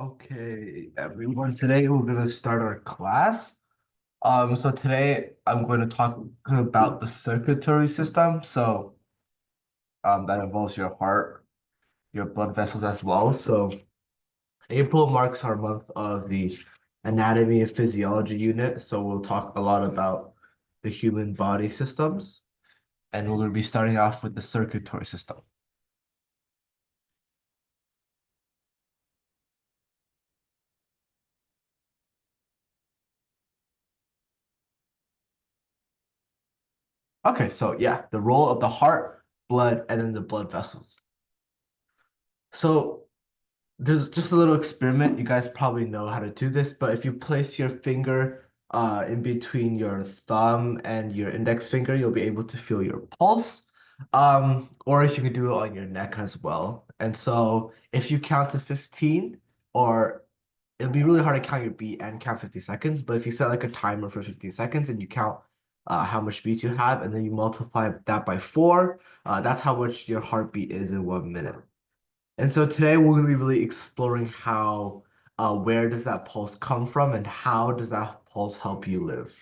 Okay, everyone, today we're going to start our class. So today I'm going to talk about the circulatory system. That involves your heart, your blood vessels as well. So April marks our month of the anatomy and physiology unit. So we'll talk a lot about the human body systems, and we're going to be starting off with the circulatory system. Okay, so yeah, the role of the heart, blood, and then the blood vessels. So there's just a little experiment. You guys probably know how to do this, but if you place your finger in between your thumb and your index finger, you'll be able to feel your pulse. Or if you could do it on your neck as well. And so if you count to 15, or it'll be really hard to count your beat and count 50 seconds, but if you set like a timer for 15 seconds and you count how much beats you have, and then you multiply that by 4, that's how much your heartbeat is in 1 minute. And so today we're going to be really exploring where does that pulse come from and how does that pulse help you live?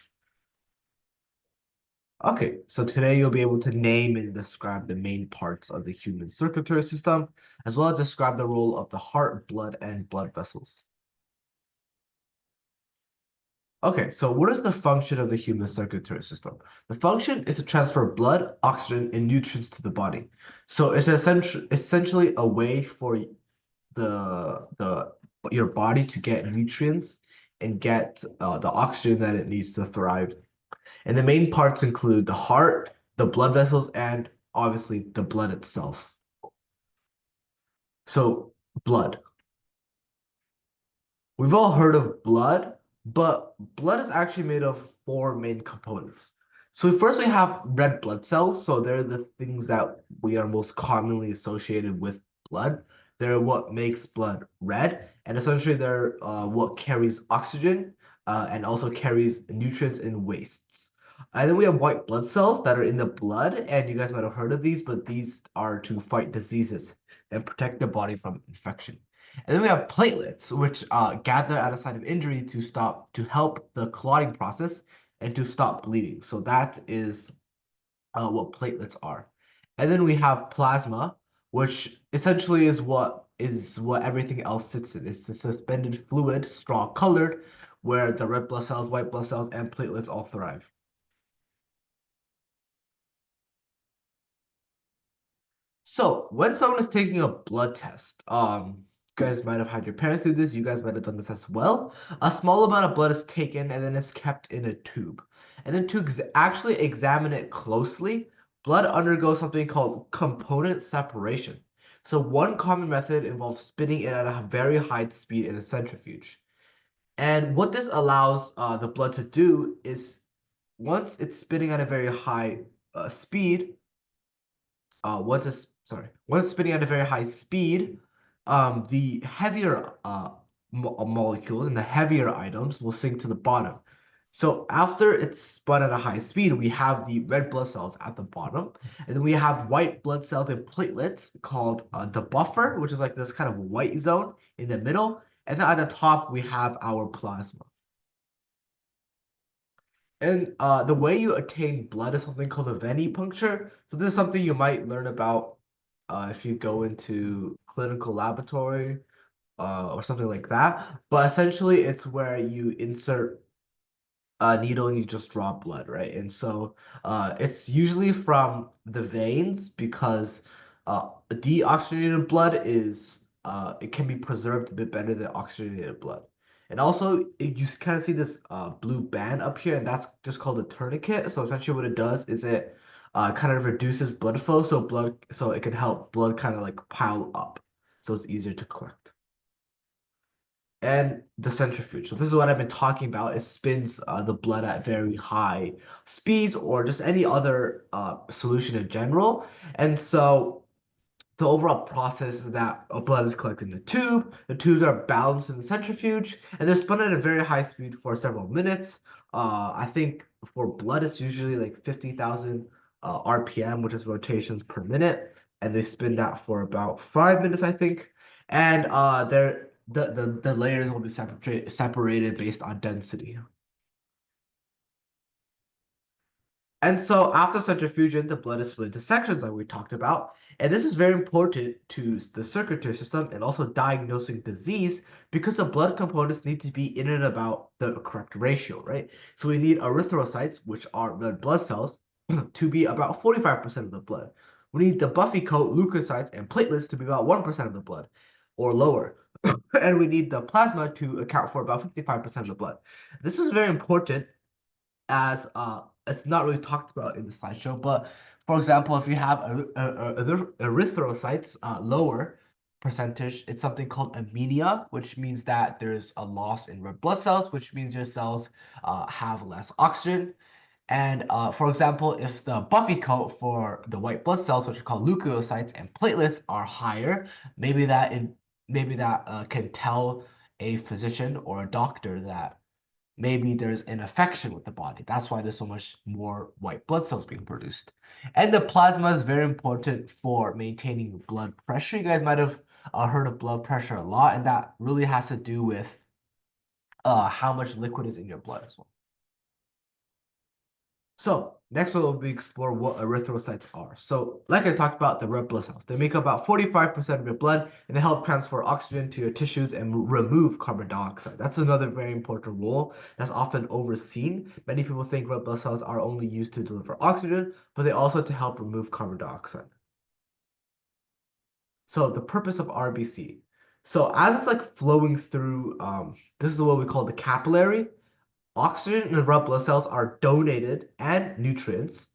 Okay, so today you'll be able to name and describe the main parts of the human circulatory system, as well as describe the role of the heart, blood, and blood vessels. Okay, so what is the function of the human circulatory system? The function is to transfer blood, oxygen, and nutrients to the body. So it's essentially a way for the your body to get nutrients and get the oxygen that it needs to thrive. And the main parts include the heart, the blood vessels, and obviously the blood itself. So blood. We've all heard of blood, but blood is actually made of four main components. So first we have red blood cells. So they're the things that we are most commonly associated with blood. They're what makes blood red, and essentially they're what carries oxygen and also carries nutrients and wastes. And then we have white blood cells that are in the blood, and you guys might have heard of these, but these are to fight diseases and protect the body from infection. And then we have platelets, which gather at a site of injury to help the clotting process and to stop bleeding. So that is what platelets are. And then we have plasma, which essentially is what everything else sits in. It's a suspended fluid, straw colored, where the red blood cells, white blood cells, and platelets all thrive. So when someone is taking a blood test, you guys might have had your parents do this, you guys might have done this as well. A small amount of blood is taken and then it's kept in a tube. And then to actually examine it closely, blood undergoes something called component separation. So one common method involves spinning it at a very high speed in a centrifuge. And what this allows the blood to do is once it's spinning at a very high speed, once it's spinning at a very high speed, the heavier molecules and the heavier items will sink to the bottom. So after it's spun at a high speed, we have the red blood cells at the bottom, and then we have white blood cells and platelets called the buffer, which is like this kind of white zone in the middle, and then at the top we have our plasma. And the way you attain blood is something called a venipuncture. So this is something you might learn about if you go into clinical laboratory or something like that. But essentially, it's where you insert a needle and you just draw blood, right? And so it's usually from the veins because deoxygenated blood it can be preserved a bit better than oxygenated blood. And also, you kind of see this blue band up here, and that's just called a tourniquet. So essentially, what it does is it kind of reduces blood flow, so it can help blood kind of like pile up, so it's easier to collect. And the centrifuge. So this is what I've been talking about. It spins the blood at very high speeds, or just any other solution in general. And so the overall process is that blood is collected in the tube. The tubes are balanced in the centrifuge, and they're spun at a very high speed for several minutes. I think for blood, it's usually like 50,000 RPM, which is rotations per minute, and they spin that for about 5 minutes, I think. And the layers will be separated based on density. And so after centrifusion, the blood is split into sections like we talked about. And this is very important to the circulatory system and also diagnosing disease because the blood components need to be in and about the correct ratio, right? So we need erythrocytes, which are red blood cells, to be about 45% of the blood. We need the buffy coat leukocytes and platelets to be about 1% of the blood or lower. And we need the plasma to account for about 55% of the blood. This is very important as it's not really talked about in the slideshow, but for example, if you have erythrocytes lower percentage, it's something called anemia, which means that there's a loss in red blood cells, which means your cells have less oxygen. And for example, if the buffy coat for the white blood cells, which are called leukocytes and platelets, are higher, maybe that can tell a physician or a doctor that maybe there's an infection with the body. That's why there's so much more white blood cells being produced. And the plasma is very important for maintaining blood pressure. You guys might have heard of blood pressure a lot, and that really has to do with how much liquid is in your blood as well. So next we'll be explore what erythrocytes are. So like I talked about, the red blood cells, they make up about 45% of your blood and they help transfer oxygen to your tissues and remove carbon dioxide. That's another very important role that's often overseen. Many people think red blood cells are only used to deliver oxygen, but they also to help remove carbon dioxide. So the purpose of RBC. So as it's like flowing through, this is what we call the capillary. Oxygen in the red blood cells are donated and nutrients.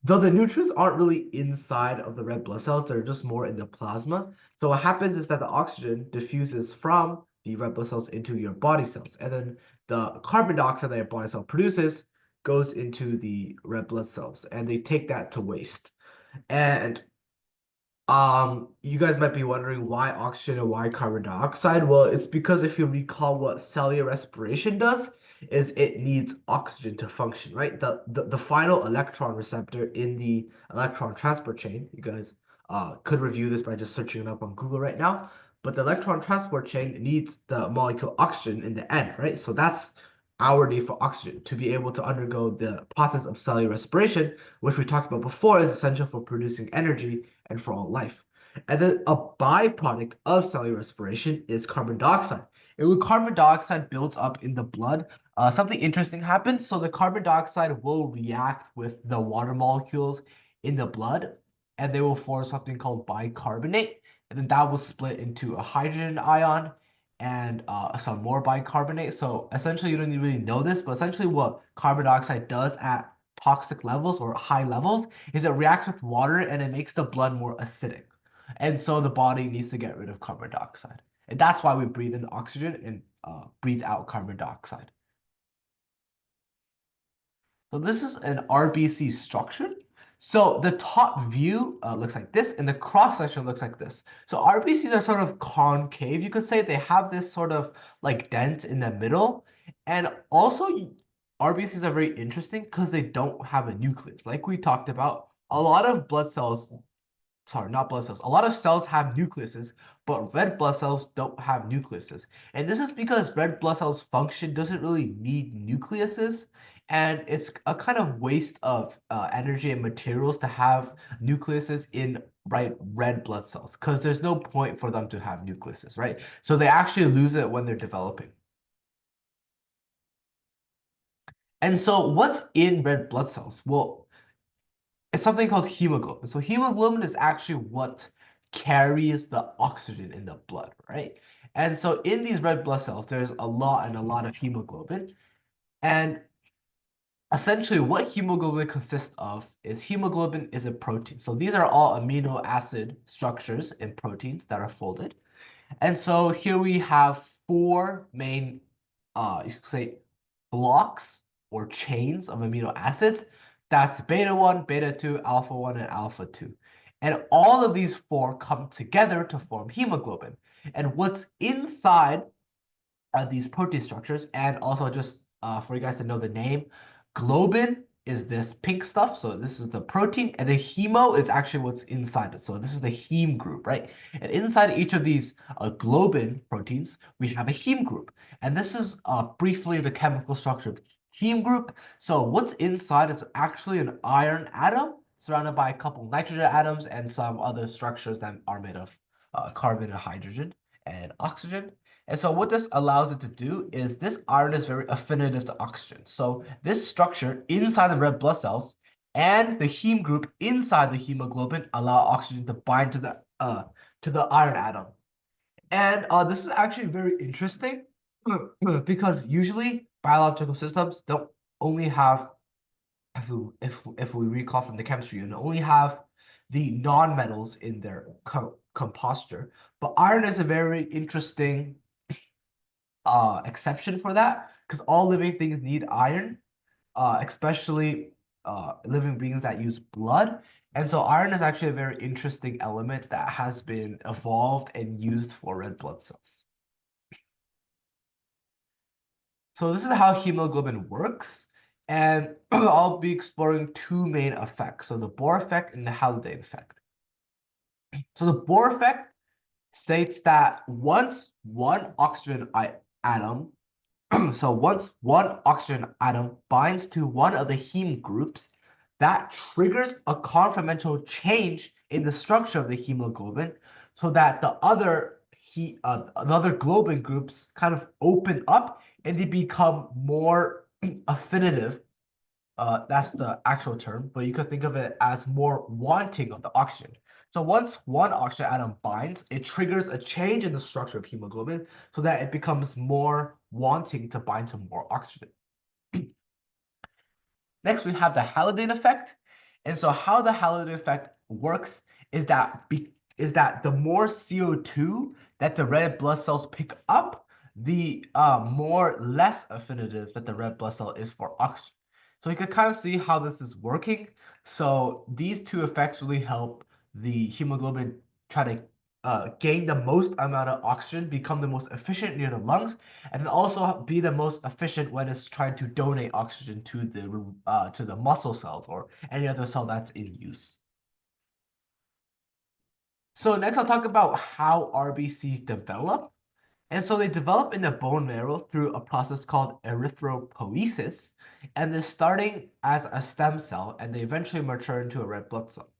Though the nutrients aren't really inside of the red blood cells, they're just more in the plasma. So what happens is that the oxygen diffuses from the red blood cells into your body cells, and then the carbon dioxide that your body cell produces goes into the red blood cells, and they take that to waste. And you guys might be wondering why oxygen and why carbon dioxide. Well, it's because if you recall what cellular respiration does, is it needs oxygen to function, right? The final electron receptor in the electron transport chain, you guys could review this by just searching it up on Google right now. But the electron transport chain needs the molecule oxygen in the end, right? So that's our need for oxygen to be able to undergo the process of cellular respiration, which we talked about before is essential for producing energy and for all life. And then a byproduct of cellular respiration is carbon dioxide. And when carbon dioxide builds up in the blood, something interesting happens. So the carbon dioxide will react with the water molecules in the blood, and they will form something called bicarbonate. And then that will split into a hydrogen ion and some more bicarbonate. So essentially, you don't really know this, but essentially what carbon dioxide does at toxic levels or high levels is it reacts with water and it makes the blood more acidic. And so the body needs to get rid of carbon dioxide. And that's why we breathe in oxygen and breathe out carbon dioxide. So this is an RBC structure. So the top view looks like this, and the cross section looks like this. So RBCs are sort of concave, you could say. They have this sort of like dent in the middle. And also, RBCs are very interesting because they don't have a nucleus. Like we talked about, a lot of blood cells, sorry, not blood cells, a lot of cells have nucleuses, but red blood cells don't have nucleuses. And this is because red blood cells function doesn't really need nucleuses. And it's a kind of waste of energy and materials to have nucleuses in red blood cells because there's no point for them to have nucleuses, right? So they actually lose it when they're developing. And so what's in red blood cells? Well, it's something called hemoglobin. So hemoglobin is actually what carries the oxygen in the blood, right? And so in these red blood cells, there's a lot of hemoglobin. And essentially what hemoglobin consists of is hemoglobin is a protein. So these are all amino acid structures in proteins that are folded. And so here we have four main, you could say, blocks or chains of amino acids. That's beta 1, beta 2, alpha 1, and alpha 2. And all of these four come together to form hemoglobin. And what's inside these protein structures, and also just for you guys to know the name, globin is this pink stuff. So this is the protein, and the hemo is actually what's inside it. So this is the heme group, right? And inside each of these globin proteins, we have a heme group. And this is briefly the chemical structure of heme group. So what's inside is actually an iron atom surrounded by a couple nitrogen atoms and some other structures that are made of carbon and hydrogen and oxygen. And so what this allows it to do is this iron is very affinitive to oxygen. So this structure inside the red blood cells and the heme group inside the hemoglobin allow oxygen to bind to the iron atom. And this is actually very interesting because usually biological systems don't only have, if we recall from the chemistry, you only have the non-metals in their composture. But iron is a very interesting exception for that because all living things need iron, especially living beings that use blood. And so iron is actually a very interesting element that has been evolved and used for red blood cells. So this is how hemoglobin works. And I'll be exploring two main effects. So the Bohr effect and the Haldane effect. So the Bohr effect states that once one oxygen atom so once one oxygen atom binds to one of the heme groups, that triggers a conformational change in the structure of the hemoglobin so that the other globin groups kind of open up and they become more affinitive. That's the actual term, but you could think of it as more wanting of the oxygen. So once one oxygen atom binds, it triggers a change in the structure of hemoglobin so that it becomes more wanting to bind to more oxygen. Next, we have the Haldane effect. And so how the Haldane effect works is that the more CO2 that the red blood cells pick up, the more less affinitive that the red blood cell is for oxygen. So you can kind of see how this is working. So these two effects really help the hemoglobin try to gain the most amount of oxygen, become the most efficient near the lungs, and then also be the most efficient when it's trying to donate oxygen to the muscle cells or any other cell that's in use. So next I'll talk about how RBCs develop. And so they develop in the bone marrow through a process called erythropoiesis, and they're starting as a stem cell and they eventually mature into a red blood cell.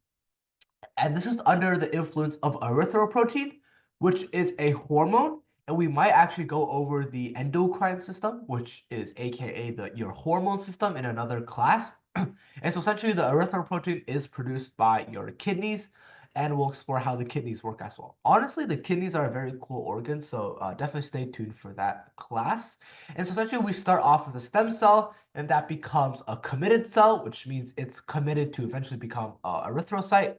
And this is under the influence of erythropoietin, which is a hormone. And we might actually go over the endocrine system, which is AKA your hormone system in another class. And so essentially the erythropoietin is produced by your kidneys, and we'll explore how the kidneys work as well. Honestly, the kidneys are a very cool organ, so definitely stay tuned for that class. And so essentially we start off with a stem cell, and that becomes a committed cell, which means it's committed to eventually become erythrocyte.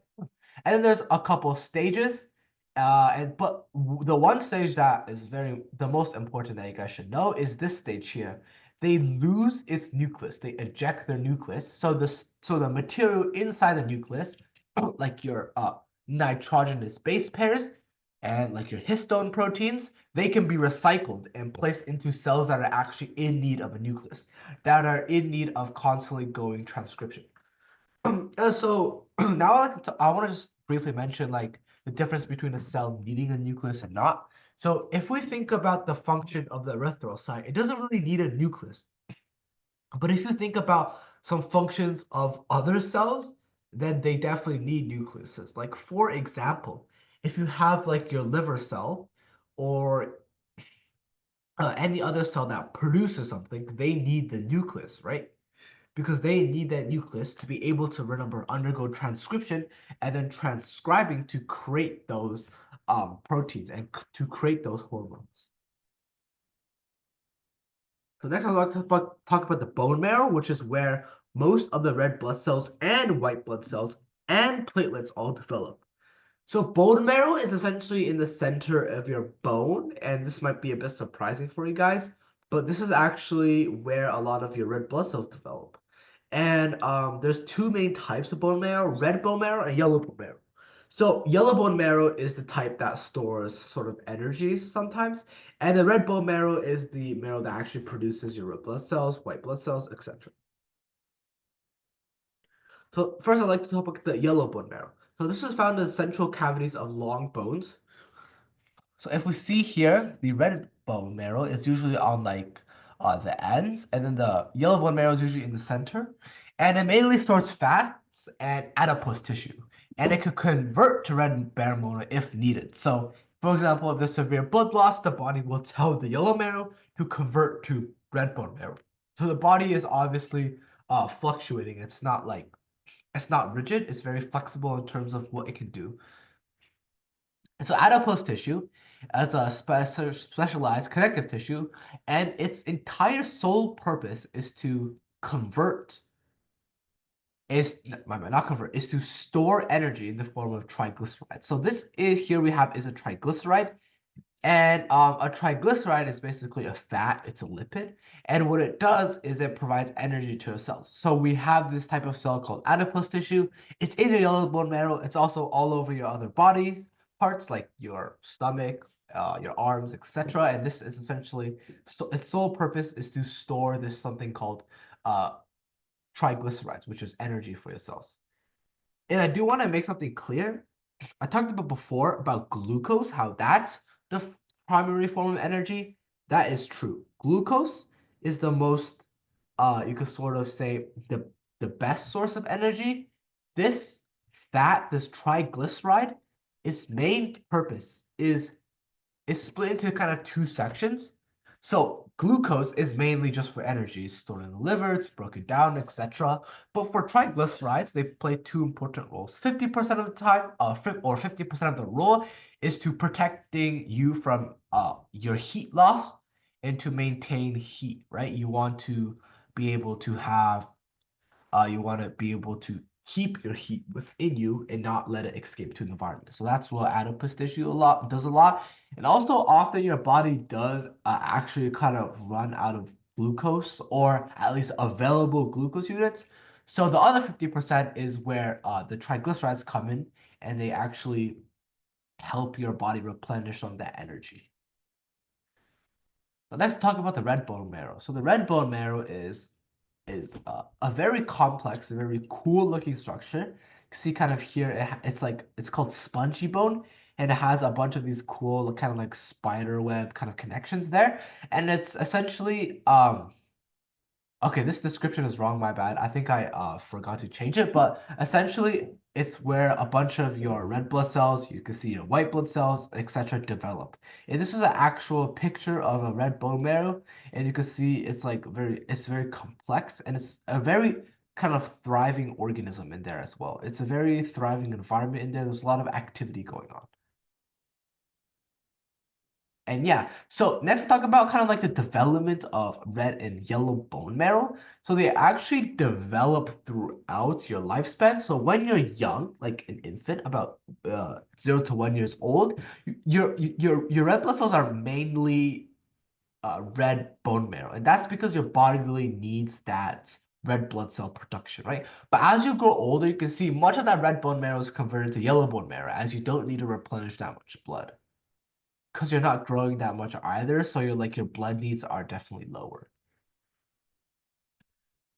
And then there's a couple stages. But the one stage that is the most important that you guys should know is this stage here. They lose its nucleus. They eject their nucleus. So the material inside the nucleus, like your nitrogenous base pairs and like your histone proteins, they can be recycled and placed into cells that are actually in need of a nucleus, that are in need of constantly going transcription. So now I want to just briefly mention like the difference between a cell needing a nucleus and not. So if we think about the function of the erythrocyte, it doesn't really need a nucleus. But if you think about some functions of other cells, then they definitely need nucleuses. Like for example, if you have like your liver cell or any other cell that produces something, they need the nucleus, right? Because they need that nucleus to be able to, remember, undergo transcription and then transcribing to create those proteins and to create those hormones. So next I'd like to talk about the bone marrow, which is where most of the red blood cells and white blood cells and platelets all develop. So bone marrow is essentially in the center of your bone, and this might be a bit surprising for you guys, but this is actually where a lot of your red blood cells develop. And there's two main types of bone marrow, red bone marrow and yellow bone marrow. So yellow bone marrow is the type that stores sort of energy sometimes, and the red bone marrow is the marrow that actually produces your red blood cells, white blood cells, etc. So first, I'd like to talk about the yellow bone marrow. So this is found in the central cavities of long bones. So if we see here, the red bone marrow is usually on like the ends, and then the yellow bone marrow is usually in the center. And it mainly stores fats and adipose tissue. And it could convert to red bone marrow if needed. So, for example, if there's severe blood loss, the body will tell the yellow marrow to convert to red bone marrow. So the body is obviously fluctuating. It's not rigid. It's very flexible in terms of what it can do. So adipose tissue as a specialized connective tissue, and its entire sole purpose is to convert, not convert, is to store energy in the form of triglycerides. So this is here we have is a triglyceride, and a triglyceride is basically a fat, it's a lipid, and what it does is it provides energy to the cells. So we have this type of cell called adipose tissue. It's in your yellow bone marrow. It's also all over your other bodies parts like your stomach, your arms, etc. And this is essentially its sole purpose is to store this something called uh, triglycerides, which is energy for your cells. And I do want to make something clear. I talked about before about glucose, how that's the primary form of energy. That is true. Glucose is the most, you could sort of say the best source of energy. This fat, this triglyceride, its main purpose is split into kind of two sections. So glucose is mainly just for energy, it's stored in the liver, it's broken down, etc. But for triglycerides, they play two important roles. 50% of the time, or 50% of the role is to protecting you from your heat loss and to maintain heat, right? You want to be able to have you want to be able to keep your heat within you and not let it escape to the environment. So that's what adipose tissue does a lot. And also often your body does actually kind of run out of glucose or at least available glucose units. So the other 50% is where the triglycerides come in and they actually help your body replenish on that energy. So let's talk about the red bone marrow. So the red bone marrow is a very complex, a very cool looking structure. You see kind of here, it's called spongy bone, and it has a bunch of these cool kind of like spider web kind of connections there. And it's essentially okay, this description is wrong, my bad. I think I forgot to change it, but essentially it's where a bunch of your red blood cells, you can see your white blood cells, etc. develop. And this is an actual picture of a red bone marrow, and you can see it's very complex and it's a very kind of thriving organism in there as well. It's a very thriving environment in there. There's a lot of activity going on. And yeah, so next talk about kind of like the development of red and yellow bone marrow. So they actually develop throughout your lifespan. So when you're young, like an infant, about 0 to 1 years old, your red blood cells are mainly red bone marrow, and that's because your body really needs that red blood cell production, right? But as you grow older, you can see much of that red bone marrow is converted to yellow bone marrow, as you don't need to replenish that much blood because you're not growing that much either, so your blood needs are definitely lower.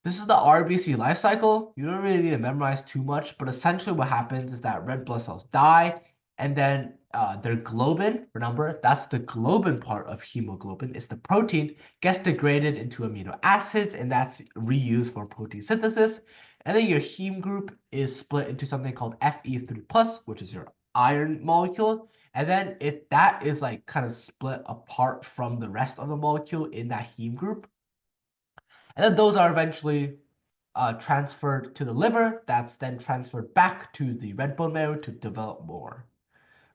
This is the RBC life cycle. You don't really need to memorize too much, but essentially what happens is that red blood cells die, and then their globin, remember, that's the globin part of hemoglobin, is the protein, gets degraded into amino acids, and that's reused for protein synthesis. And then your heme group is split into something called Fe3+, which is your iron molecule. And then that is like kind of split apart from the rest of the molecule in that heme group. And then those are eventually transferred to the liver. That's then transferred back to the red bone marrow to develop more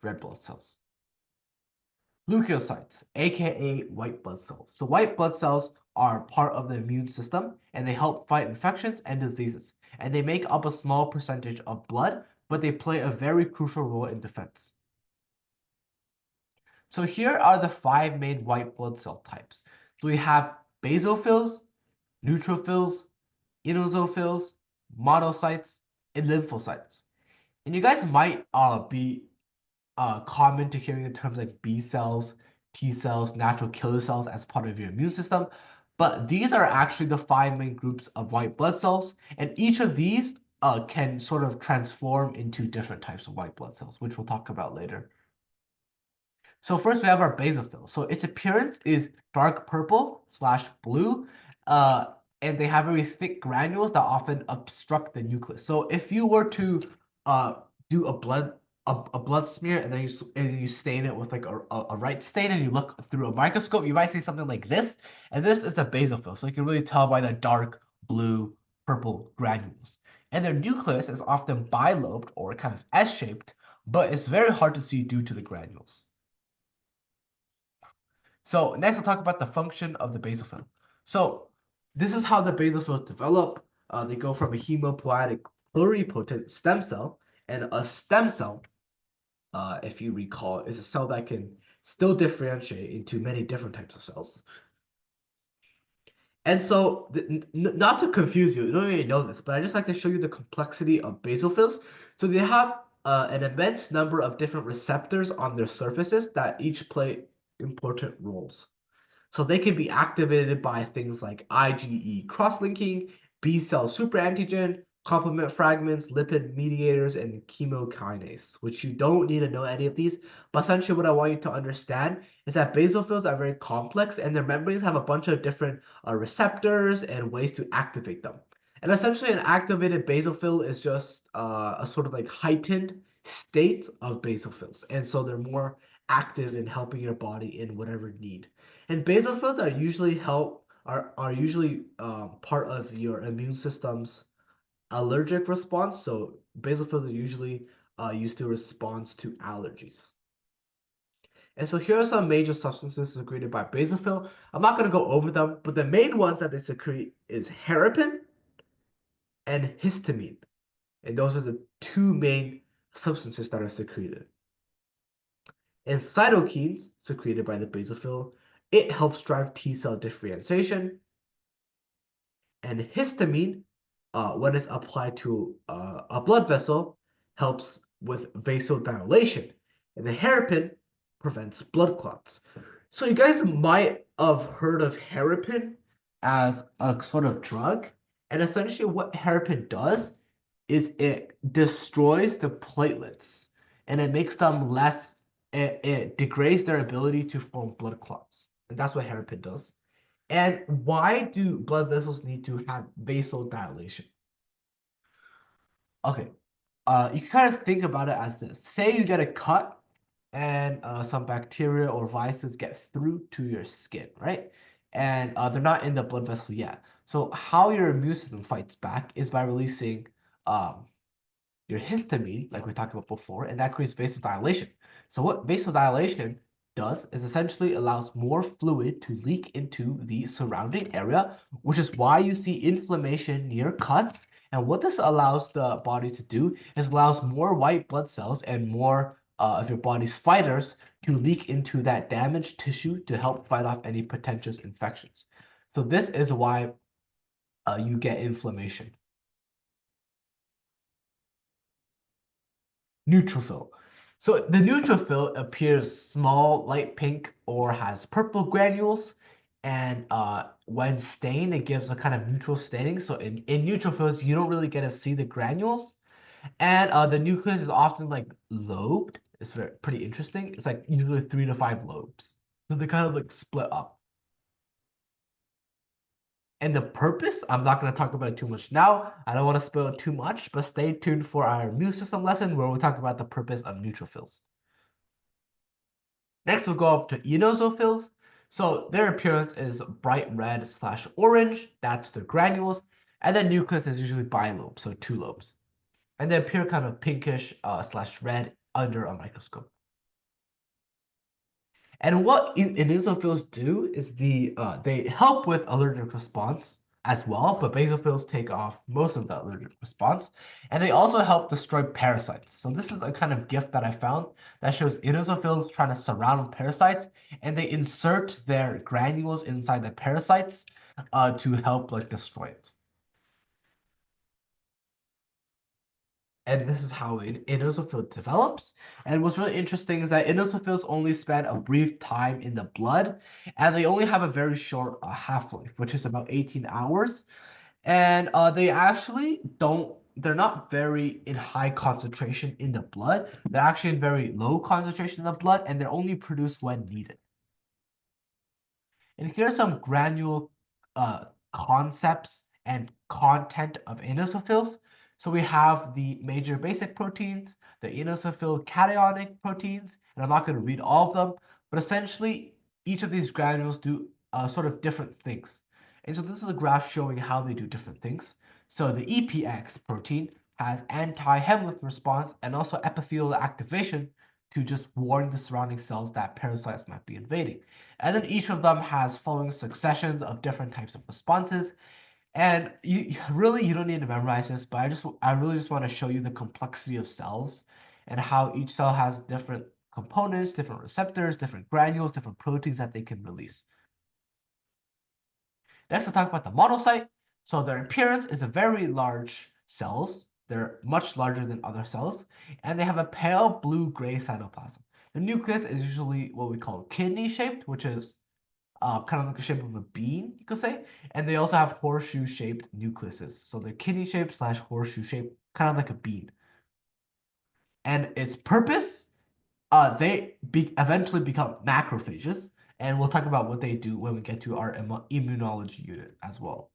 red blood cells. Leukocytes, aka white blood cells. So white blood cells are part of the immune system and they help fight infections and diseases. And they make up a small percentage of blood, but they play a very crucial role in defense. So here are the 5 main white blood cell types. So we have basophils, neutrophils, eosinophils, monocytes, and lymphocytes. And you guys might be common to hearing the terms like B cells, T cells, natural killer cells as part of your immune system. But these are actually the 5 main groups of white blood cells. And each of these can sort of transform into different types of white blood cells, which we'll talk about later. So first we have our basophil. So its appearance is dark purple / blue, and they have very thick granules that often obstruct the nucleus. So if you were to do a blood smear and then you stain it with like a right stain and you look through a microscope, you might see something like this, and this is the basophil. So you can really tell by the dark blue purple granules. And their nucleus is often bilobed or kind of S-shaped, but it's very hard to see due to the granules. So next we'll talk about the function of the basophil. So this is how the basophils develop. They go from a hemopoietic pluripotent stem cell, and a stem cell, if you recall, is a cell that can still differentiate into many different types of cells. And so, not to confuse you, you don't really know this, but I just like to show you the complexity of basophils. So they have an immense number of different receptors on their surfaces that each play important roles. So they can be activated by things like IgE cross-linking, B-cell superantigen, complement fragments, lipid mediators, and chemokinase, which you don't need to know any of these. But essentially what I want you to understand is that basophils are very complex and their membranes have a bunch of different receptors and ways to activate them. And essentially an activated basophil is just a sort of like heightened state of basophils. And so they're more active in helping your body in whatever need. And basophils are usually part of your immune system's allergic response. So basophils are usually used to respond to allergies. And so here are some major substances secreted by basophil. I'm not going to go over them, but the main ones that they secrete is hairpin and histamine. And those are the two main substances that are secreted. And cytokines secreted by the basophil, it helps drive T cell differentiation. And histamine, when it's applied to a blood vessel, helps with vasodilation. And the hairpin prevents blood clots. So you guys might have heard of hairpin as a sort of drug. And essentially what hairpin does is it destroys the platelets and it makes them less, it degrades their ability to form blood clots. And that's what hairpin does. And why do blood vessels need to have vasodilation? Okay, you can kind of think about it as this. Say you get a cut and some bacteria or viruses get through to your skin, right? And they're not in the blood vessel yet. So how your immune system fights back is by releasing your histamine, like we talked about before, and that creates vasodilation. So what vasodilation does is essentially allows more fluid to leak into the surrounding area, which is why you see inflammation near cuts. And what this allows the body to do is allows more white blood cells and more of your body's fighters to leak into that damaged tissue to help fight off any potential infections. So this is why you get inflammation. Neutrophil. So the neutrophil appears small, light pink, or has purple granules. And when stained, it gives a kind of neutral staining. So in neutrophils, you don't really get to see the granules. And the nucleus is often like lobed. It's pretty interesting. It's like usually 3 to 5 lobes. So they kind of like split up. And the purpose, I'm not going to talk about it too much now. I don't want to spill too much, but stay tuned for our immune system lesson where we'll talk about the purpose of neutrophils. Next, we'll go up to eosinophils. So their appearance is bright red / orange. That's the granules. And the nucleus is usually bilobe, so 2 lobes. And they appear kind of pinkish / red under a microscope. And what eosinophils do is they help with allergic response as well, but basophils take off most of the allergic response. And they also help destroy parasites. So this is a kind of gift that I found that shows eosinophils trying to surround parasites, and they insert their granules inside the parasites to help like destroy it. And this is how an eosinophil develops. And what's really interesting is that eosinophils only spend a brief time in the blood, and they only have a very short half-life, which is about 18 hours. And they actually don't they're not very in high concentration in the blood. They're actually in very low concentration in the blood, and they're only produced when needed. And here are some granule concepts and content of inosophiles. So we have the major basic proteins, the inosophil cationic proteins, and I'm not going to read all of them, but essentially each of these granules do sort of different things. And so this is a graph showing how they do different things. So the EPX protein has anti-hemolymph response and also epithelial activation to just warn the surrounding cells that parasites might be invading. And then each of them has following successions of different types of responses. And you don't need to memorize this, but I really just want to show you the complexity of cells and how each cell has different components, different receptors, different granules, different proteins that they can release. Next, I'll talk about the monocyte. So their appearance is a very large cells. They're much larger than other cells, and they have a pale blue-gray cytoplasm. The nucleus is usually what we call kidney-shaped, which is kind of like the shape of a bean, you could say. And they also have horseshoe-shaped nucleuses. So they're kidney-shaped slash horseshoe-shaped, kind of like a bean. And its purpose, they eventually become macrophages. And we'll talk about what they do when we get to our immunology unit as well.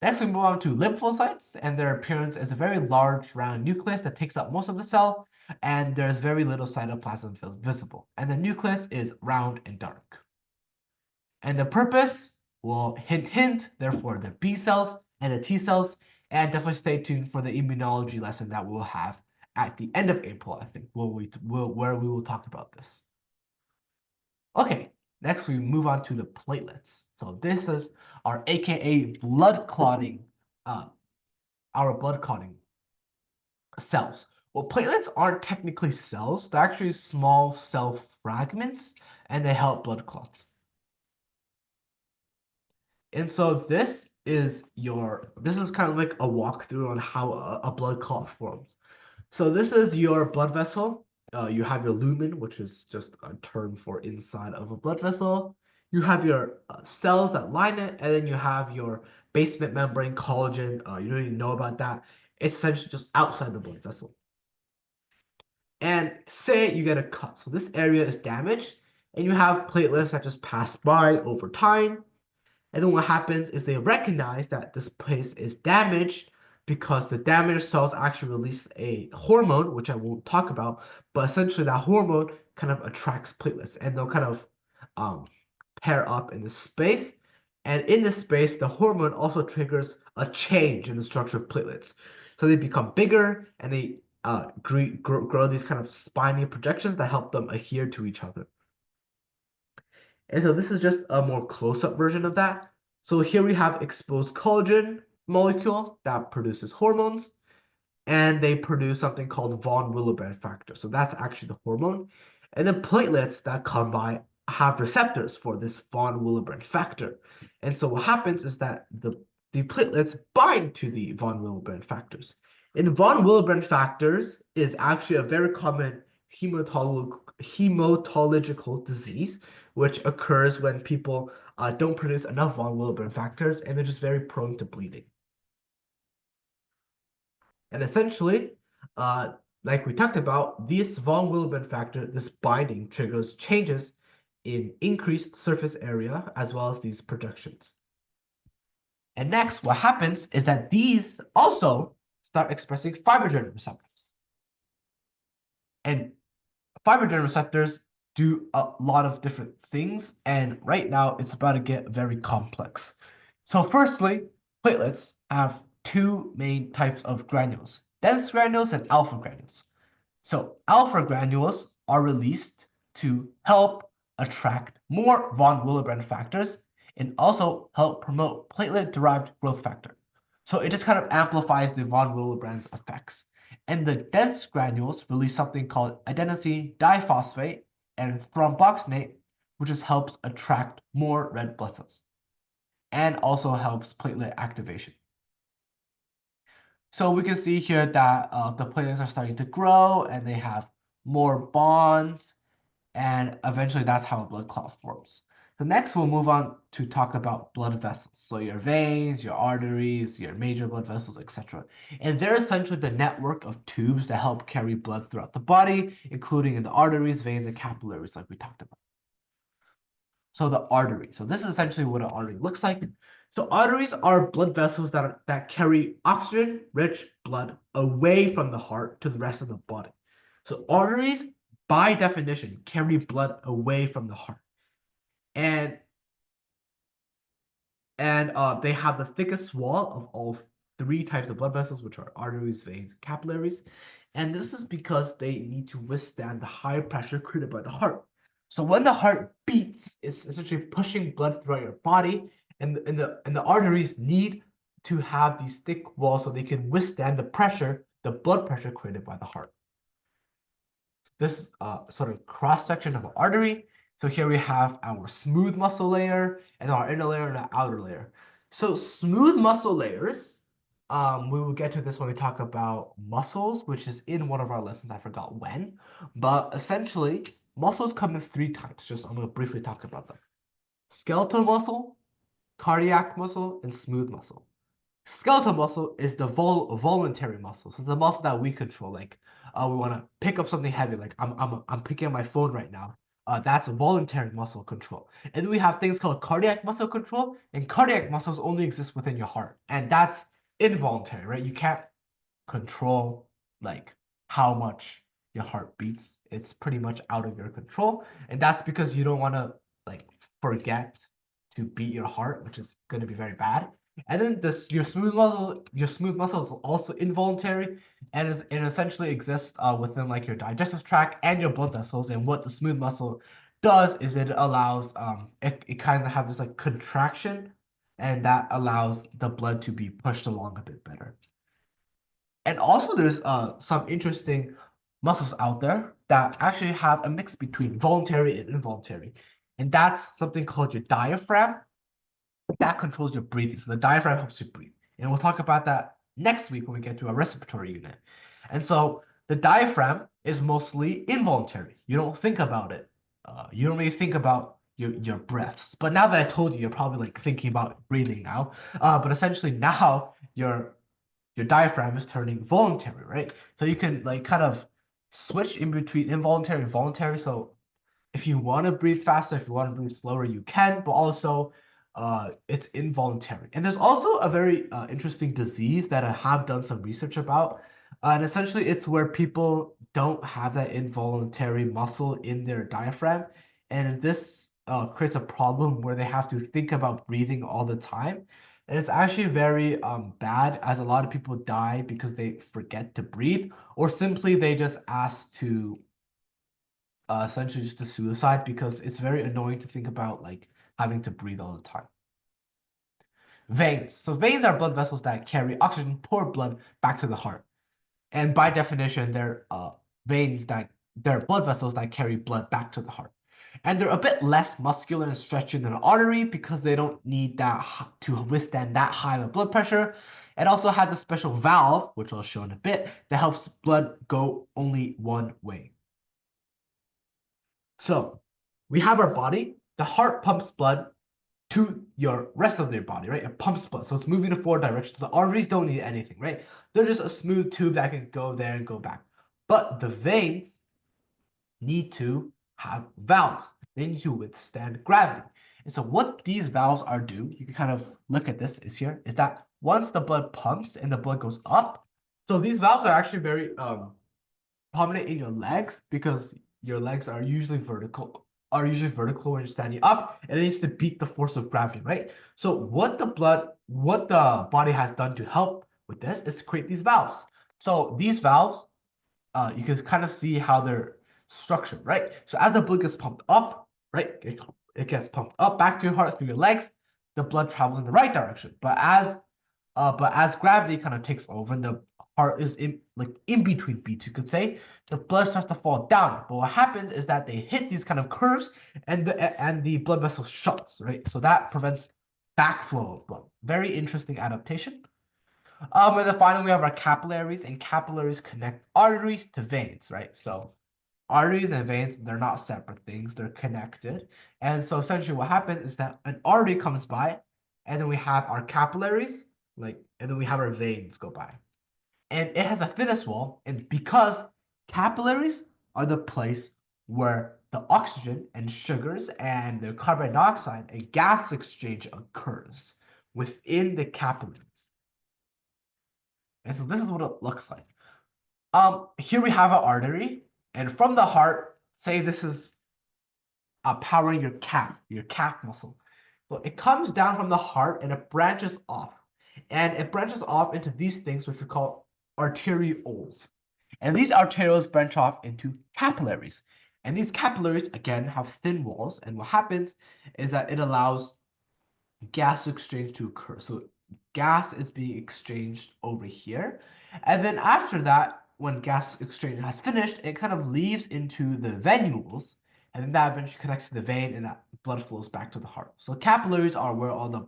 Next, we move on to lymphocytes, and their appearance is a very large round nucleus that takes up most of the cell, and there's very little cytoplasm visible. And the nucleus is round and dark. And the purpose, well, hint, hint, therefore the B cells and the T cells, and definitely stay tuned for the immunology lesson that we'll have at the end of April, I think, where we will talk about this. Okay, next we move on to the platelets. So this is our AKA blood clotting, our blood clotting cells. Well, platelets aren't technically cells, they're actually small cell fragments, and they help blood clots. And so this is kind of like a walkthrough on how a blood clot forms. So this is your blood vessel. You have your lumen, which is just a term for inside of a blood vessel. You have your cells that line it, and then you have your basement membrane, collagen. You don't even know about that. It's essentially just outside the blood vessel. And say you get a cut. So this area is damaged, and you have platelets that just pass by over time. And then what happens is they recognize that this place is damaged because the damaged cells actually release a hormone, which I won't talk about, but essentially that hormone kind of attracts platelets and they'll kind of pair up in this space. And in this space, the hormone also triggers a change in the structure of platelets. So they become bigger and they grow these kind of spiny projections that help them adhere to each other. And so this is just a more close-up version of that. So here we have exposed collagen molecule that produces hormones, and they produce something called von Willebrand factor. So that's actually the hormone. And then platelets that come by have receptors for this von Willebrand factor. And so what happens is that the platelets bind to the von Willebrand factors. And von Willebrand factors is actually a very common hematological disease, which occurs when people don't produce enough von Willebrand factors and they're just very prone to bleeding. And essentially, like we talked about, this von Willebrand factor, this binding triggers changes in increased surface area as well as these projections. And next, what happens is that these also start expressing fibrogen receptors. And fibrogen receptors do a lot of different things, and right now it's about to get very complex. So firstly, platelets have two main types of granules, dense granules and alpha granules. So alpha granules are released to help attract more von Willebrand factors and also help promote platelet-derived growth factor. So it just kind of amplifies the von Willebrand's effects. And the dense granules release something called adenosine diphosphate and thromboxanate, which just helps attract more red blood cells and also helps platelet activation. So we can see here that the platelets are starting to grow and they have more bonds, and eventually that's how a blood clot forms. The next we'll move on to talk about blood vessels. So your veins, your arteries, your major blood vessels, etc. And they're essentially the network of tubes that help carry blood throughout the body, including in the arteries, veins, and capillaries, like we talked about. So the artery. So this is essentially what an artery looks like. So arteries are blood vessels that carry oxygen-rich blood away from the heart to the rest of the body. So arteries, by definition, carry blood away from the heart. And they have the thickest wall of all three types of blood vessels, which are arteries, veins, and capillaries. And this is because they need to withstand the high pressure created by the heart. So when the heart beats, it's essentially pushing blood throughout your body, and the arteries need to have these thick walls so they can withstand the blood pressure created by the heart. This sort of cross section of an artery. So here we have our smooth muscle layer and our inner layer and our outer layer. So smooth muscle layers, we will get to this when we talk about muscles, which is in one of our lessons. I forgot when, but essentially muscles come in three types. Just I'm going to briefly talk about them: skeletal muscle, cardiac muscle, and smooth muscle. Skeletal muscle is the voluntary muscle. So it's the muscle that we control. Like we want to pick up something heavy. Like I'm picking up my phone right now. That's voluntary muscle control. And then we have things called cardiac muscle control. And cardiac muscles only exist within your heart. And that's involuntary, right? You can't control like how much your heart beats. It's pretty much out of your control. And that's because you don't want to like forget to beat your heart, which is going to be very bad. And then your smooth muscle is also involuntary, and it essentially exists within like your digestive tract and your blood vessels. And what the smooth muscle does is it allows it kind of have this like contraction, and that allows the blood to be pushed along a bit better. And also there's some interesting muscles out there that actually have a mix between voluntary and involuntary. And that's something called your diaphragm that controls your breathing. So the diaphragm helps you breathe. And we'll talk about that next week when we get to a respiratory unit. And so the diaphragm is mostly involuntary. You don't think about it. You don't really think about your breaths. But now that I told you, you're probably like thinking about breathing now. But essentially now your diaphragm is turning voluntary, right? So you can like kind of switch in between involuntary and voluntary. So if you want to breathe faster, if you want to breathe slower, you can, but also it's involuntary. And there's also a very interesting disease that I have done some research about. And essentially, it's where people don't have that involuntary muscle in their diaphragm. And this creates a problem where they have to think about breathing all the time. And it's actually very bad, as a lot of people die because they forget to breathe, or simply they just ask to essentially just a suicide because it's very annoying to think about like having to breathe all the time. Veins. So veins are blood vessels that carry oxygen, poor blood back to the heart. And by definition, they're blood vessels that carry blood back to the heart. And they're a bit less muscular and stretchy than an artery because they don't need that to withstand that high of blood pressure. It also has a special valve, which I'll show in a bit, that helps blood go only one way. So we have our body. The heart pumps blood to your rest of your body, right? It pumps blood. So it's moving in 4 directions. The arteries don't need anything, right? They're just a smooth tube that can go there and go back. But the veins need to have valves. They need to withstand gravity. And so what these valves are do, you can kind of look at this is that once the blood pumps and the blood goes up, so these valves are actually very prominent in your legs because your legs are usually vertical when you're standing up, and it needs to beat the force of gravity, right? So what the body has done to help with this is to create these valves. So these valves, you can kind of see how they're structured, right? So as the blood gets pumped up, right, it gets pumped up back to your heart through your legs, the blood travels in the right direction. But as gravity kind of takes over and the heart is in between beats, you could say, the blood starts to fall down. But what happens is that they hit these kind of curves and the blood vessel shuts, right? So that prevents backflow of blood. Very interesting adaptation. And then finally we have our capillaries, and capillaries connect arteries to veins, right? So arteries and veins, they're not separate things, they're connected. And so essentially what happens is that an artery comes by, and then we have our capillaries, and then we have our veins go by. And it has a thinnest wall, and because capillaries are the place where the oxygen and sugars and the carbon dioxide and gas exchange occurs within the capillaries. And so this is what it looks like. Here we have an artery, and from the heart, say this is powering your calf muscle. Well, it comes down from the heart and it branches off. And it branches off into these things which we call arterioles. And these arterioles branch off into capillaries. And these capillaries, again, have thin walls. And what happens is that it allows gas exchange to occur. So gas is being exchanged over here. And then after that, when gas exchange has finished, it kind of leaves into the venules. And then that eventually connects to the vein, and that blood flows back to the heart. So capillaries are where all the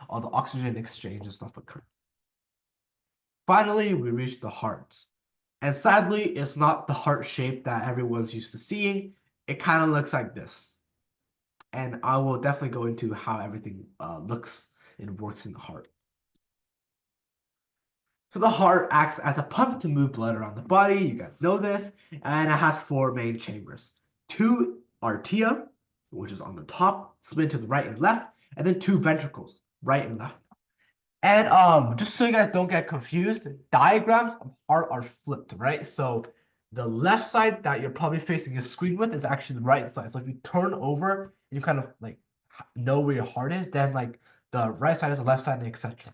oxygen exchange and stuff occur. Finally, we reach the heart. And sadly, it's not the heart shape that everyone's used to seeing. It kind of looks like this. And I will definitely go into how everything looks and works in the heart. So the heart acts as a pump to move blood around the body. You guys know this. And it has 4 main chambers. 2 arteria, which is on the top, split to the right and left, and then 2 ventricles, right and left. And just so you guys don't get confused, diagrams of heart are flipped, right? So the left side that you're probably facing your screen with is actually the right side. So if you turn over and you kind of like know where your heart is, then like the right side is the left side, and etc.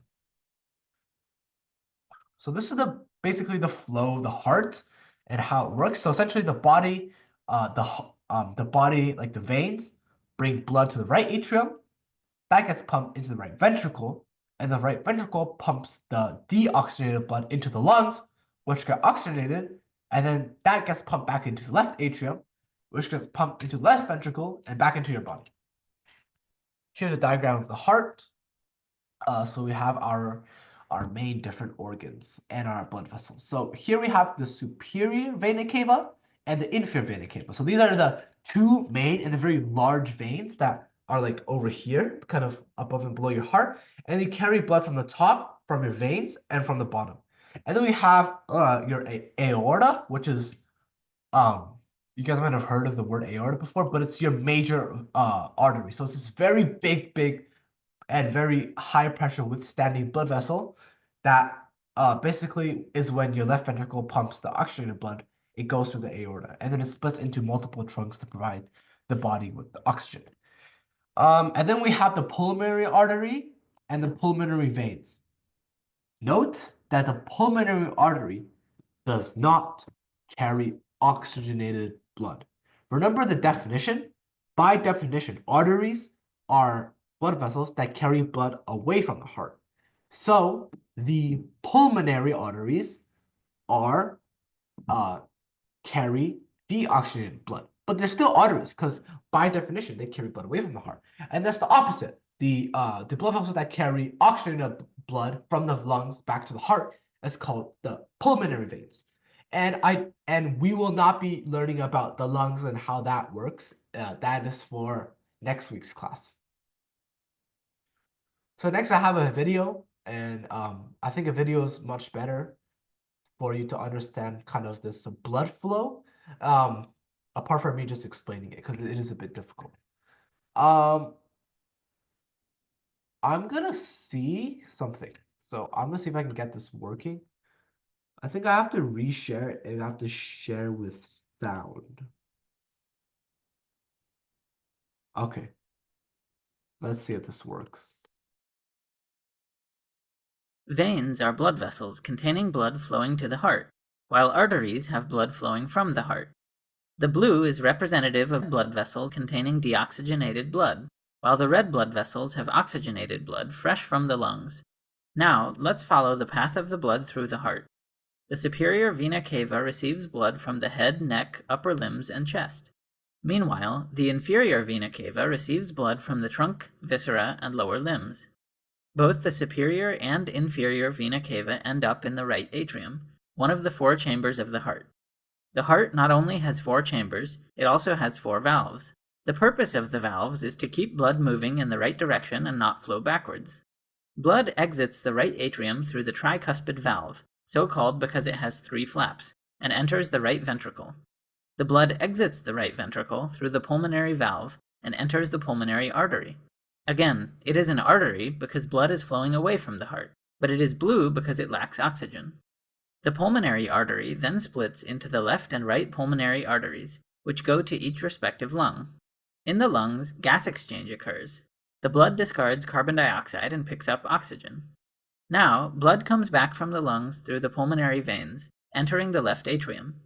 So this is basically the flow of the heart and how it works. So essentially the body, like the veins, bring blood to the right atrium. That gets pumped into the right ventricle, and the right ventricle pumps the deoxygenated blood into the lungs, which get oxygenated, and then that gets pumped back into the left atrium, which gets pumped into the left ventricle and back into your body. Here's a diagram of the heart. So we have our main different organs and our blood vessels. So here we have the superior vena cava and the inferior vena cava. So these are the 2 main and the very large veins that are like over here, kind of above and below your heart, and they carry blood from the top, from your veins, and from the bottom. And then we have your aorta, which is you guys might have heard of the word aorta before, but it's your major artery. So it's this very big and very high pressure withstanding blood vessel that basically is when your left ventricle pumps the oxygenated blood. It goes through the aorta, and then it splits into multiple trunks to provide the body with the oxygen. And then we have the pulmonary artery and the pulmonary veins. Note that the pulmonary artery does not carry oxygenated blood. Remember the definition? By definition, arteries are blood vessels that carry blood away from the heart. So the pulmonary arteries are carry deoxygenated blood, but they're still arteries because by definition they carry blood away from the heart. And that's the opposite. The blood vessels that carry oxygenated blood from the lungs back to the heart is called the pulmonary veins. And we will not be learning about the lungs and how that works. That is for next week's class. So next I have a video, and I think a video is much better for you to understand kind of this blood flow, apart from me just explaining it, because it is a bit difficult. I'm gonna see something. So I'm gonna see if I can get this working. I think I have to reshare it, and I have to share with sound. Okay. Let's see if this works. Veins are blood vessels containing blood flowing to the heart, while arteries have blood flowing from the heart. The blue is representative of blood vessels containing deoxygenated blood, while the red blood vessels have oxygenated blood fresh from the lungs. Now, let's follow the path of the blood through the heart. The superior vena cava receives blood from the head, neck, upper limbs, and chest. Meanwhile, the inferior vena cava receives blood from the trunk, viscera, and lower limbs. Both the superior and inferior vena cava end up in the right atrium, one of the 4 chambers of the heart. The heart not only has 4 chambers, it also has 4 valves. The purpose of the valves is to keep blood moving in the right direction and not flow backwards. Blood exits the right atrium through the tricuspid valve, so called because it has 3 flaps, and enters the right ventricle. The blood exits the right ventricle through the pulmonary valve and enters the pulmonary artery. Again, it is an artery because blood is flowing away from the heart, but it is blue because it lacks oxygen. The pulmonary artery then splits into the left and right pulmonary arteries, which go to each respective lung. In the lungs, gas exchange occurs. The blood discards carbon dioxide and picks up oxygen. Now, blood comes back from the lungs through the pulmonary veins, entering the left atrium.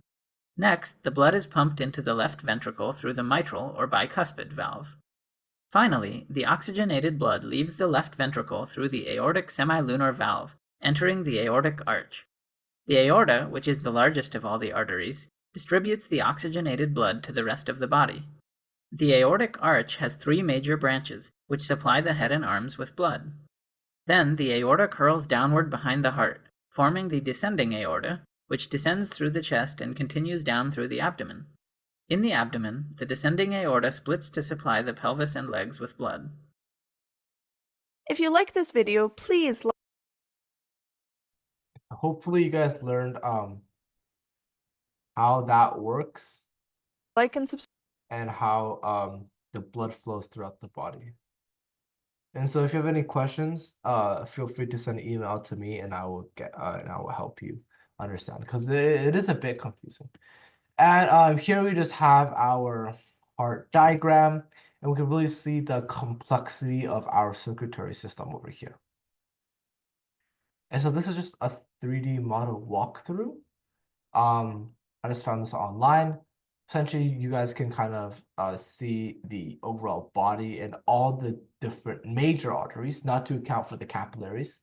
Next, the blood is pumped into the left ventricle through the mitral or bicuspid valve. Finally, the oxygenated blood leaves the left ventricle through the aortic semilunar valve, entering the aortic arch. The aorta, which is the largest of all the arteries, distributes the oxygenated blood to the rest of the body. The aortic arch has 3 major branches, which supply the head and arms with blood. Then the aorta curls downward behind the heart, forming the descending aorta, which descends through the chest and continues down through the abdomen. In the abdomen, the descending aorta splits to supply the pelvis and legs with blood. If you like this video, please So hopefully you guys learned how that works like and subscribe. and how the blood flows throughout the body. And so if you have any questions, feel free to send an email to me and I will help you understand because it is a bit confusing. And here we just have our heart diagram, and we can really see the complexity of our circulatory system over here. And so this is just a 3D model walkthrough. I just found this online. Essentially, you guys can kind of see the overall body and all the different major arteries, not to account for the capillaries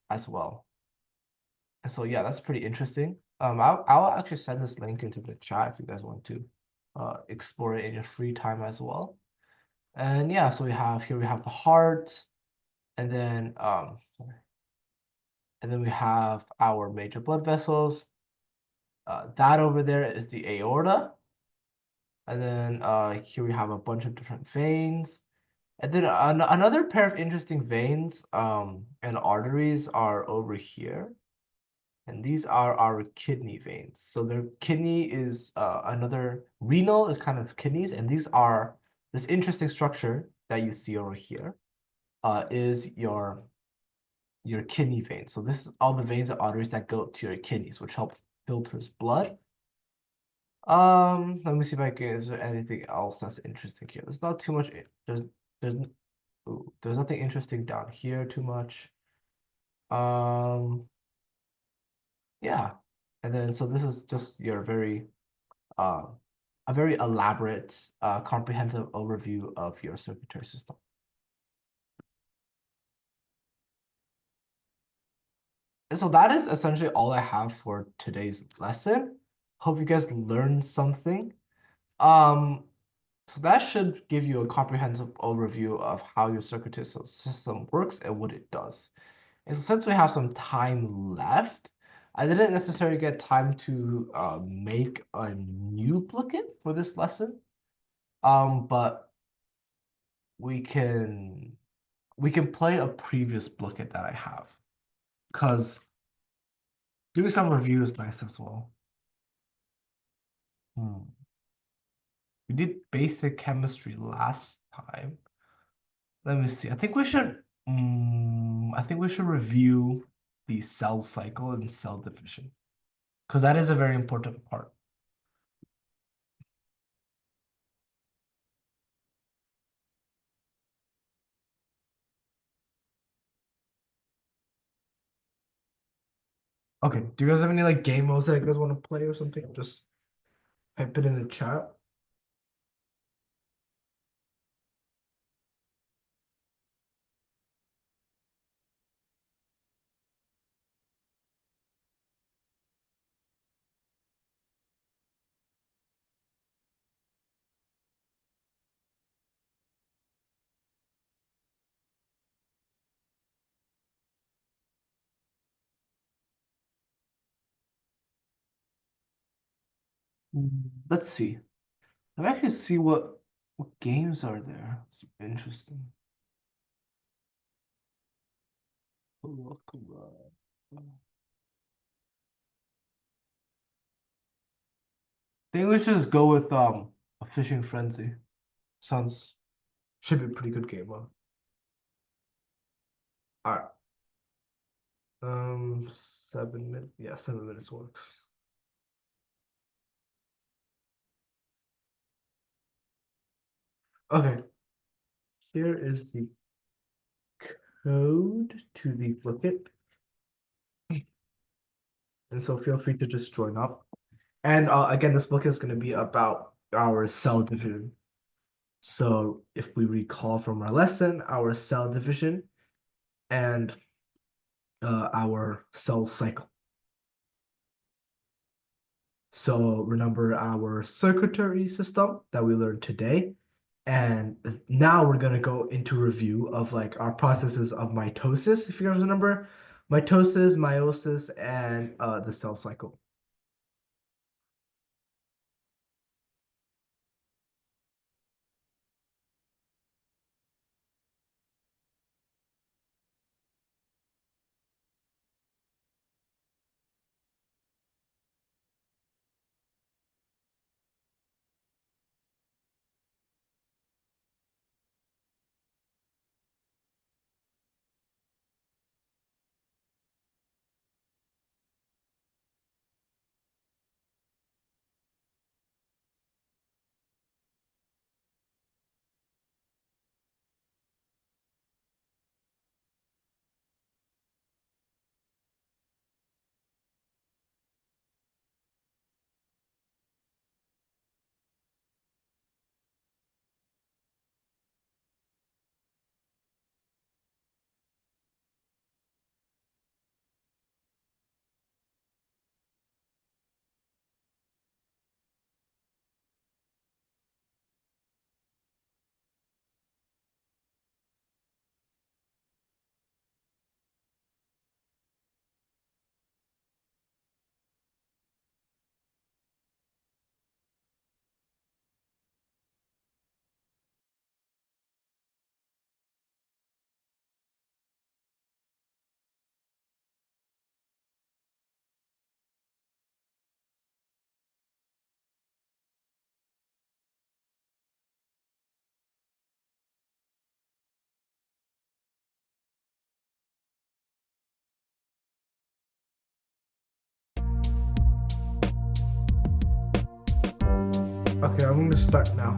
as well. And so yeah, that's pretty interesting. I'll actually send this link into the chat if you guys want to explore it in your free time as well. And yeah, so we have the heart, and then we have our major blood vessels. That over there is the aorta. And then here we have a bunch of different veins. And then another pair of interesting veins and arteries are over here. And these are our kidney veins. So their kidney is another renal is kind of kidneys. And these are this interesting structure that you see over here is your kidney veins. So this is all the veins and arteries that go to your kidneys, which help filters blood. Let me see if I can. Is there anything else that's interesting here? There's not too much. There's there's nothing interesting down here too much. Yeah, and then so this is just your a very elaborate, comprehensive overview of your circulatory system. And so that is essentially all I have for today's lesson. Hope you guys learned something. So that should give you a comprehensive overview of how your circulatory system works and what it does. And so since we have some time left, I didn't necessarily get time to make a new booklet for this lesson. But we can play a previous booklet that I have, because doing some review is nice as well. We did basic chemistry last time. Let me see. I think we should review the cell cycle and cell division, because that is a very important part. Okay, do you guys have any like game modes that you guys want to play or something? Just type it in the chat. Let's see. Let me actually see what games are there. It's interesting. I think we should just go with a Fishing Frenzy. Sounds should be a pretty good game, huh? Alright. 7 minutes. Yeah, 7 minutes works. Okay. Here is the code to the Flipit. And so feel free to just join up. And again, this book is going to be about our cell division. So if we recall from our lesson, our cell division and our cell cycle. So remember our circuitry system that we learned today. And now we're going to go into review of like our processes of mitosis, if you guys remember, mitosis, meiosis, and the cell cycle. Okay, I'm going to start now.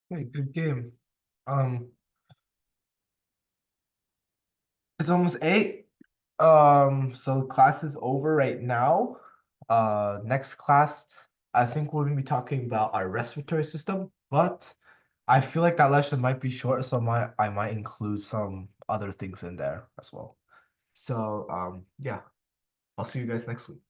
Hey, good game. Um, it's almost 8. So class is over right now. Next class, I think we're gonna be talking about our respiratory system, but I feel like that lesson might be short, so I might include some other things in there as well. So, yeah, I'll see you guys next week.